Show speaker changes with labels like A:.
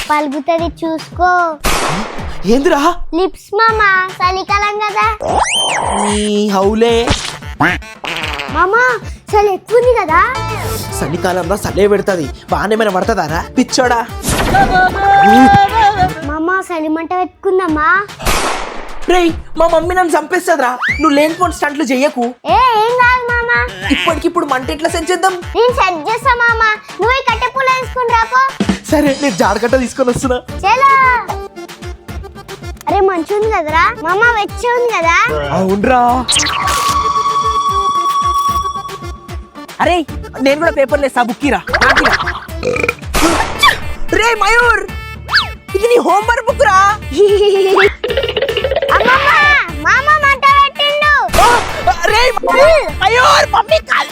A: పలుగుతుంది చూసుకో.
B: ఏందిరా?
A: లిప్స్ మామా, చలికాలం కదా.
B: నీ హౌలే
A: మామా చలి ఎక్కువ ఉంది కదా.
B: చలికాలంలో చల్లే పెడుతుంది, బాగానేమైనా పడుతుందారా పిచ్చోడా?
A: మామా చలి మంట పెట్టుకుందామా.
B: రేయ్, మా మమ్మీ నన్ను చంపేస్తుందిరా, నువ్వు లేనిపోని స్టంట్లు చెయ్యకు.
A: ఏం కాదు మామా,
B: ఇప్పటికిప్పుడు మంట ఎట్లా సెట్ చేద్దాం?
A: నేను సెట్ చేస్తా మామా, నువ్వు కట్టె పూల తీసుకుని రాపో.
B: సరే, నేను జాడకట్ట తీసుకొని వస్తున్నా.
A: చలో. అరే మంచిగా ఉంది కదరా మామా, వెచ్చగా ఉంది కదా.
B: అవునరా. అరే నేను కూడా పేపర్ లేసా, బుక్కిరా. రే మయూర్, ఇది నీ హోంవర్క్ బుక్ రా.
A: మామా మంట పెట్టిండు.
B: రే మయూర్, మమ్మీ కాల్